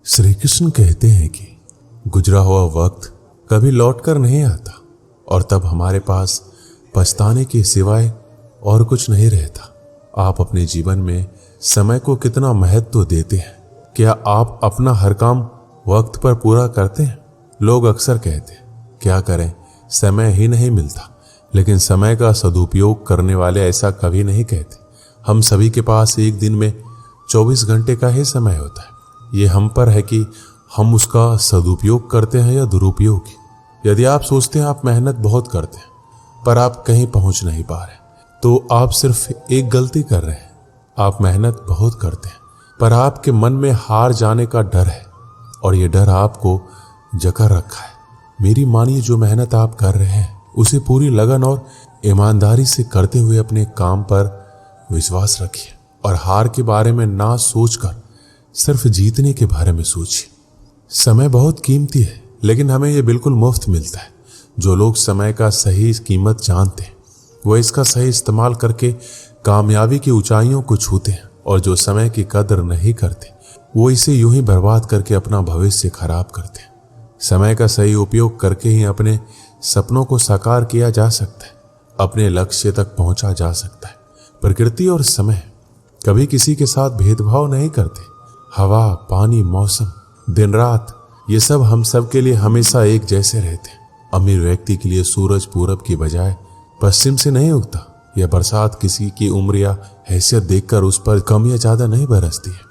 श्री कृष्ण कहते हैं कि गुजरा हुआ वक्त कभी लौटकर नहीं आता और तब हमारे पास पछताने के सिवाय और कुछ नहीं रहता। आप अपने जीवन में समय को कितना महत्व देते हैं? क्या आप अपना हर काम वक्त पर पूरा करते हैं? लोग अक्सर कहते हैं क्या करें, समय ही नहीं मिलता, लेकिन समय का सदुपयोग करने वाले ऐसा कभी नहीं कहते। हम सभी के पास एक दिन में 24 घंटे का ही समय होता है। ये हम पर है कि हम उसका सदुपयोग करते हैं या दुरुपयोग। यदि आप सोचते हैं आप मेहनत बहुत करते हैं पर आप कहीं पहुंच नहीं पा रहे, तो आप सिर्फ एक गलती कर रहे हैं। आप मेहनत बहुत करते हैं पर आपके मन में हार जाने का डर है और ये डर आपको जकड़ रखा है। मेरी मानिए, जो मेहनत आप कर रहे हैं उसे पूरी लगन और ईमानदारी से करते हुए अपने काम पर विश्वास रखिए और हार के बारे में ना सोचकर सिर्फ जीतने के बारे में सोचिए। समय बहुत कीमती है, लेकिन हमें यह बिल्कुल मुफ्त मिलता है। जो लोग समय का सही कीमत जानते हैं वो इसका सही इस्तेमाल करके कामयाबी की ऊंचाइयों को छूते हैं, और जो समय की कदर नहीं करते वो इसे यूं ही बर्बाद करके अपना भविष्य खराब करते हैं। समय का सही उपयोग करके ही अपने सपनों को साकार किया जा सकता है, अपने लक्ष्य तक पहुंचा जा सकता है। प्रकृति और समय कभी किसी के साथ भेदभाव नहीं करते। हवा, पानी, मौसम, दिन रात, ये सब हम सब के लिए हमेशा एक जैसे रहते हैं। अमीर व्यक्ति के लिए सूरज पूरब की बजाय पश्चिम से नहीं उगता। यह बरसात किसी की उम्र या हैसियत देखकर उस पर कम या ज्यादा नहीं बरसती है।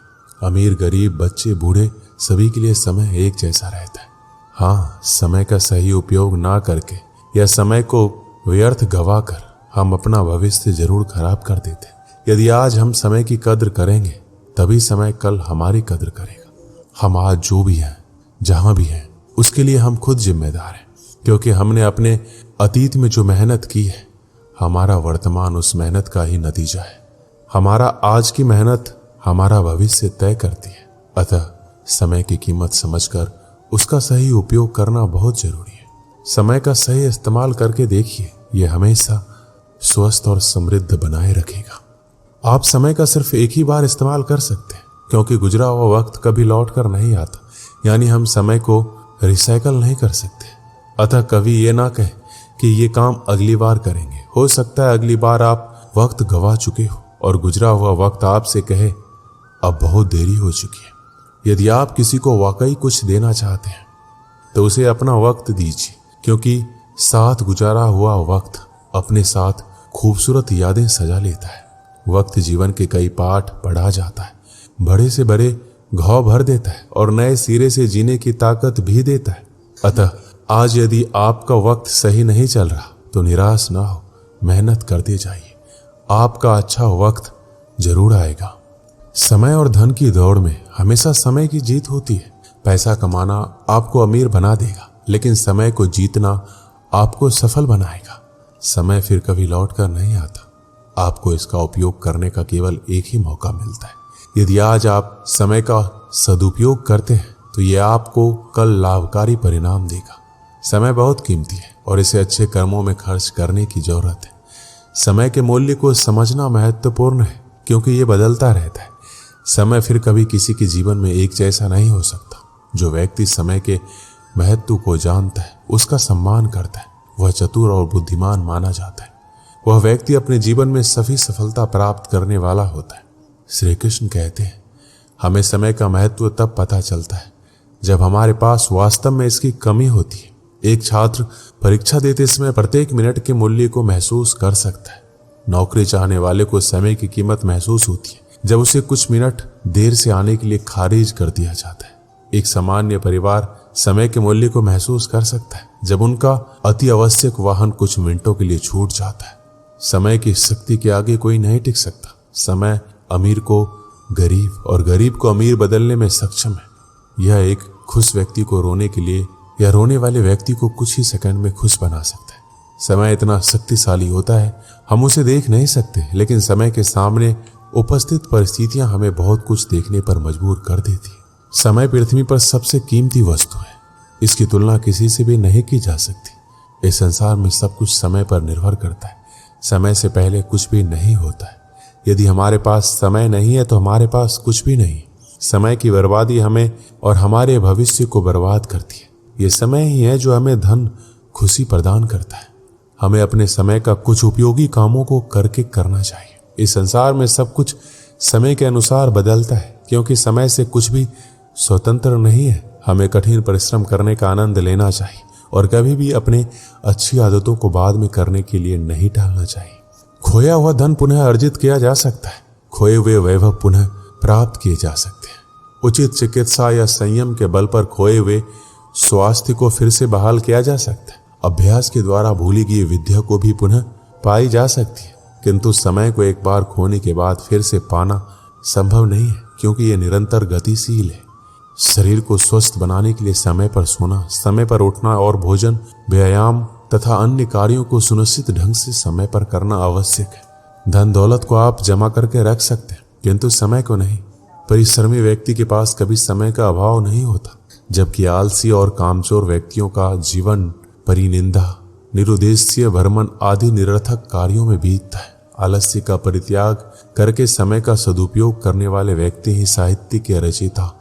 अमीर, गरीब, बच्चे, बूढ़े, सभी के लिए समय एक जैसा रहता है। हाँ, समय का सही उपयोग ना करके या समय को व्यर्थ गवाकर हम अपना भविष्य जरूर खराब कर देते हैं। यदि आज हम समय की कद्र करेंगे तभी समय कल हमारी कद्र करेगा। हम आज जो भी हैं, जहां भी हैं, उसके लिए हम खुद जिम्मेदार हैं, क्योंकि हमने अपने अतीत में जो मेहनत की है, हमारा वर्तमान उस मेहनत का ही नतीजा है। हमारा आज की मेहनत हमारा भविष्य तय करती है। अतः समय की कीमत समझकर उसका सही उपयोग करना बहुत जरूरी है। समय का सही इस्तेमाल करके देखिए, यह हमेशा स्वस्थ और समृद्ध बनाए रखेगा। आप समय का सिर्फ एक ही बार इस्तेमाल कर सकते हैं, क्योंकि गुजरा हुआ वक्त कभी लौट कर नहीं आता। यानी हम समय को रिसाइकल नहीं कर सकते। अतः कभी ये ना कहें कि ये काम अगली बार करेंगे। हो सकता है अगली बार आप वक्त गवा चुके हो और गुजरा हुआ वक्त आपसे कहे अब बहुत देरी हो चुकी है। यदि आप किसी को वाकई कुछ देना चाहते हैं तो उसे अपना वक्त दीजिए, क्योंकि साथ गुजारा हुआ वक्त अपने साथ खूबसूरत यादें सजा लेता है। वक्त जीवन के कई पाठ पढ़ा जाता है, बड़े से बड़े घाव भर देता है और नए सिरे से जीने की ताकत भी देता है। अतः आज यदि आपका वक्त सही नहीं चल रहा तो निराश ना हो, मेहनत करते जाइए। आपका अच्छा वक्त जरूर आएगा। समय और धन की दौड़ में हमेशा समय की जीत होती है। पैसा कमाना आपको अमीर बना देगा, लेकिन समय को जीतना आपको सफल बनाएगा। समय फिर कभी लौट कर नहीं आता। आपको इसका उपयोग करने का केवल एक ही मौका मिलता है। यदि आज आप समय का सदुपयोग करते हैं तो यह आपको कल लाभकारी परिणाम देगा। समय बहुत कीमती है और इसे अच्छे कर्मों में खर्च करने की जरूरत है। समय के मूल्य को समझना महत्वपूर्ण है, क्योंकि ये बदलता रहता है। समय फिर कभी किसी के जीवन में एक जैसा नहीं हो सकता। जो व्यक्ति समय के महत्व को जानता है, उसका सम्मान करता है, वह चतुर और बुद्धिमान माना जाता है। वह व्यक्ति अपने जीवन में सभी सफलता प्राप्त करने वाला होता है। श्री कृष्ण कहते हैं हमें समय का महत्व तब पता चलता है जब हमारे पास वास्तव में इसकी कमी होती है। एक छात्र परीक्षा देते समय प्रत्येक मिनट के मूल्य को महसूस कर सकता है। नौकरी चाहने वाले को समय की कीमत महसूस होती है जब उसे कुछ मिनट देर से आने के लिए खारिज कर दिया जाता है। एक सामान्य परिवार समय के मूल्य को महसूस कर सकता है जब उनका अति आवश्यक वाहन कुछ मिनटों के लिए छूट जाता है। समय की शक्ति के आगे कोई नहीं टिक सकता। समय अमीर को गरीब और गरीब को अमीर बदलने में सक्षम है। यह एक खुश व्यक्ति को रोने के लिए या रोने वाले व्यक्ति को कुछ ही सेकंड में खुश बना सकता है। समय इतना शक्तिशाली होता है, हम उसे देख नहीं सकते, लेकिन समय के सामने उपस्थित परिस्थितियां हमें बहुत कुछ देखने पर मजबूर कर देती है। समय पृथ्वी पर सबसे कीमती वस्तु है। इसकी तुलना किसी से भी नहीं की जा सकती। इस संसार में सब कुछ समय पर निर्भर करता है। समय से पहले कुछ भी नहीं होता है। यदि हमारे पास समय नहीं है तो हमारे पास कुछ भी नहीं। समय की बर्बादी हमें और हमारे भविष्य को बर्बाद करती है। ये समय ही है जो हमें धन, खुशी प्रदान करता है। हमें अपने समय का कुछ उपयोगी कामों को करके करना चाहिए। इस संसार में सब कुछ समय के अनुसार बदलता है, क्योंकि समय से कुछ भी स्वतंत्र नहीं है। हमें कठिन परिश्रम करने का आनंद लेना चाहिए और कभी भी अपने अच्छी आदतों को बाद में करने के लिए नहीं टालना चाहिए। खोया हुआ धन पुनः अर्जित किया जा सकता है। खोए हुए वैभव पुनः प्राप्त किए जा सकते हैं। उचित चिकित्सा या संयम के बल पर खोए हुए स्वास्थ्य को फिर से बहाल किया जा सकता है। अभ्यास के द्वारा भूली गई विद्या को भी पुनः पाई जा सकती है, किंतु समय को एक बार खोने के बाद फिर से पाना संभव नहीं है, क्योंकि यह निरंतर गतिशील है। शरीर को स्वस्थ बनाने के लिए समय पर सोना, समय पर उठना और भोजन, व्यायाम तथा अन्य कार्यों को सुनिश्चित ढंग से समय पर करना आवश्यक है। धन दौलत को आप जमा करके रख सकते हैं, किंतु समय को नहीं। परिश्रमी व्यक्ति के पास कभी समय का अभाव नहीं होता, जबकि आलसी और कामचोर व्यक्तियों का जीवन परिनिंदा, निरुद्देश्य भ्रमण आदि निरर्थक कार्यों में बीतता है। आलस्य का परित्याग करके समय का सदुपयोग करने वाले व्यक्ति ही साहित्य के रचयिता,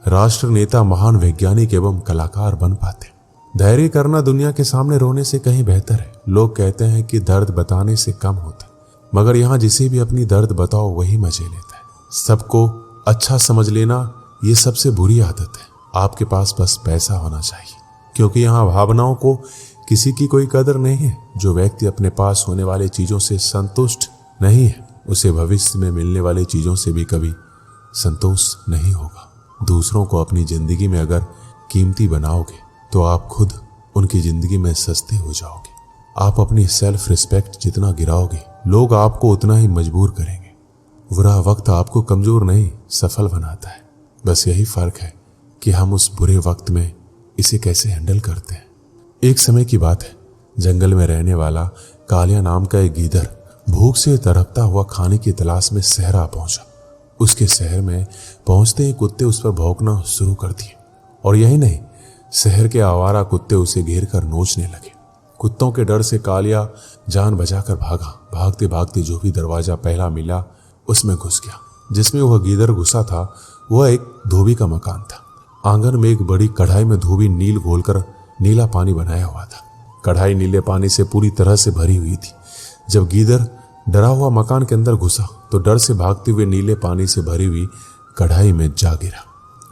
राष्ट्र नेता, महान वैज्ञानिक एवं कलाकार बन पाते। धैर्य करना दुनिया के सामने रोने से कहीं बेहतर है। लोग कहते हैं कि दर्द बताने से कम होता, मगर यहाँ जिसे भी अपनी दर्द बताओ वही मजे लेता है। सबको अच्छा समझ लेना ये सबसे बुरी आदत है। आपके पास बस पैसा होना चाहिए, क्योंकि यहाँ भावनाओं को किसी की कोई कदर नहीं है। जो व्यक्ति अपने पास होने वाली चीजों से संतुष्ट नहीं है, उसे भविष्य में मिलने वाली चीजों से भी कभी संतोष नहीं होगा। दूसरों को अपनी जिंदगी में अगर कीमती बनाओगे तो आप खुद उनकी जिंदगी में सस्ते हो जाओगे। आप अपनी सेल्फ रिस्पेक्ट जितना गिराओगे, लोग आपको उतना ही मजबूर करेंगे। बुरा वक्त आपको कमजोर नहीं, सफल बनाता है। बस यही फर्क है कि हम उस बुरे वक्त में इसे कैसे हैंडल करते हैं। एक समय की बात है, जंगल में रहने वाला कालिया नाम का एक गीदड़ भूख से तड़पता हुआ खाने की तलाश में शहर आ पहुंचा। उसके शहर में पहुंचते ही कुत्ते उस पर भौंकना शुरू कर दिए, और यही नहीं, शहर के आवारा कुत्ते उसे घेर कर नोचने लगे। कुत्तों के डर से कालिया जान बचाकर भागा। भागते भागते जो भी दरवाजा पहला मिला उसमें घुस गया। जिसमें वह गीदड़ घुसा था वह एक धोबी का मकान था। आंगन में एक बड़ी कढ़ाई में धोबी नील घोलकर नीला पानी बनाया हुआ था। कढ़ाई नीले पानी से पूरी तरह से भरी हुई थी। जब गीदड़ डरा हुआ मकान के अंदर घुसा तो डर से भागते हुए नीले पानी से भरी हुई कढ़ाई में जा गिरा।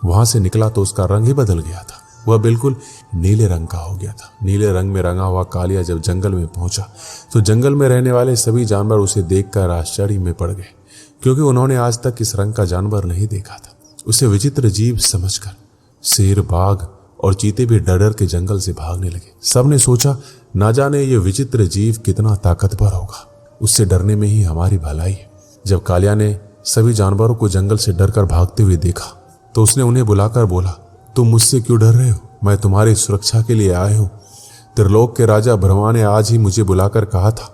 वहां से निकला तो उसका रंग ही बदल गया था। वह बिल्कुल नीले रंग का हो गया था। नीले रंग में रंगा हुआ कालिया जब जंगल में पहुंचा तो जंगल में रहने वाले सभी जानवर उसे देखकर आश्चर्य में पड़ गए, क्योंकि उन्होंने आज तक इस रंग का जानवर नहीं देखा था। उसे विचित्र जीव समझकर शेर, बाघ और चीते भी डर डर के जंगल से भागने लगे। सबने सोचा, ना जाने ये विचित्र जीव कितना ताकतवर होगा, उससे डरने में ही हमारी भलाई है। जब कालिया ने सभी जानवरों को जंगल से डरकर भागते हुए देखा तो उसने उन्हें बुलाकर बोला, तुम मुझसे क्यों डर रहे हो? मैं तुम्हारी सुरक्षा के लिए आया हूँ। त्रिलोक के राजा ब्रह्मा ने आज ही मुझे बुलाकर कहा था,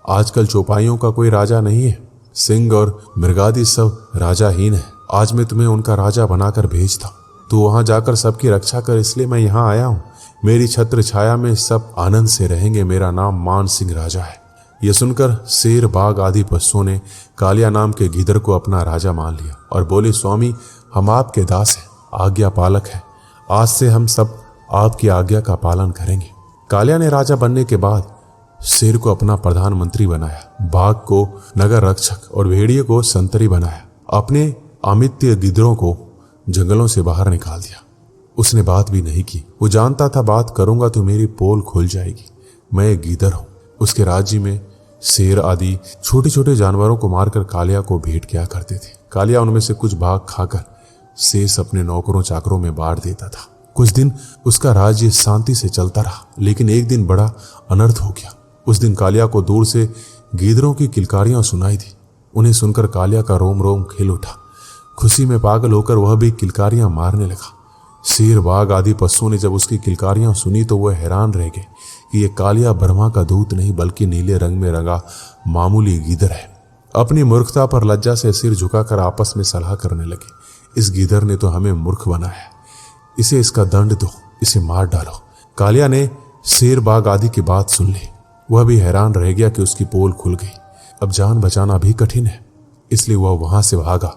आजकल चौपाइयों का कोई राजा नहीं है, सिंह और मृगादि सब राजाहीन है। आज मैं तुम्हें उनका राजा बनाकर भेजता हूँ। तू वहां जाकर सबकी रक्षा कर, इसलिए मैं यहाँ आया हूँ। मेरी छत्र छाया में सब आनंद से रहेंगे। मेरा नाम मान सिंह राजा है। यह सुनकर शेर, बाघ आदि पशुओं ने कालिया नाम के गीदड़ को अपना राजा मान लिया और बोले, स्वामी, हम आपके दास हैं, आज्ञा पालक हैं। आज से हम सब आपकी आज्ञा का पालन करेंगे। कालिया ने राजा बनने के बाद शेर को अपना प्रधानमंत्री बनाया, बाघ को नगर रक्षक और भेड़िए को संतरी बनाया। अपने अमित्य गिदड़ों को जंगलों से बाहर निकाल दिया। उसने बात भी नहीं की। वो जानता था बात करूंगा तो मेरी पोल खुल जाएगी। मैं एक गीदड़ हूं। उसके राज्य में शेर आदि छोटे छोटे जानवरों को मारकर कालिया को भेंट किया करते थे। कालिया उनमें से कुछ भाग खाकर शेष अपने नौकरों चाकरों में बांट देता था। कुछ दिन उसका राज्य शांति से चलता रहा, लेकिन एक दिन बड़ा अनर्थ हो गया। उस दिन कालिया को दूर से गीदड़ों की किलकारियां सुनाई दी। उन्हें सुनकर कालिया का रोम रोम खिल उठा। खुशी में पागल होकर वह भी किलकारियां मारने लगा। शेर, बाघ आदि पशुओं ने जब उसकी किलकारियां सुनी तो वह हैरान रह गए कि यह कालिया ब्रह्मा का दूत नहीं बल्कि नीले रंग में रंगा मामूली गीदड़ है। अपनी मूर्खता पर लज्जा से सिर झुकाकर आपस में सलाह करने लगे, इस गीदड़ ने तो हमें मूर्ख बनाया, इसे इसका दंड दो, इसे मार डालो। कालिया ने शेर, बाघ आदि की बात सुन ली। वह भी हैरान रह गया कि उसकी पोल खुल गई। अब जान बचाना भी कठिन है, इसलिए वह वहां से भागा,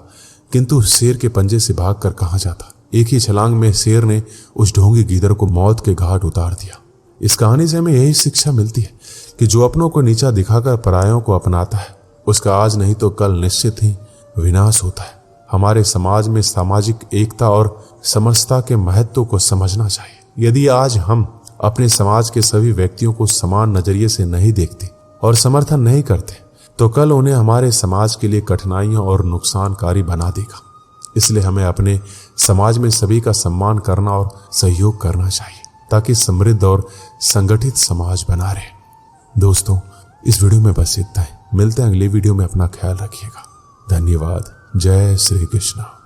किंतु शेर के पंजे से भागकर कहां जाता। एक ही छलांग में शेर ने उस ढोंगी गीदड़ को मौत के घाट उतार दिया। इस कहानी से हमें यही शिक्षा मिलती है कि जो अपनों को नीचा दिखाकर परायों को अपनाता है, उसका आज नहीं तो कल निश्चित ही विनाश होता है। हमारे समाज में सामाजिक एकता और समरसता के महत्व को समझना चाहिए। यदि आज हम अपने समाज के सभी व्यक्तियों को समान नजरिए से नहीं देखते और समर्थन नहीं करते, तो कल उन्हें हमारे समाज के लिए कठिनाइयों और नुकसानकारी बना देगा। इसलिए हमें अपने समाज में सभी का सम्मान करना और सहयोग करना चाहिए, ताकि समृद्ध और संगठित समाज बना रहे। दोस्तों, इस वीडियो में बस इतना ही। मिलते हैं अगली वीडियो में। अपना ख्याल रखिएगा। धन्यवाद। जय श्री कृष्ण।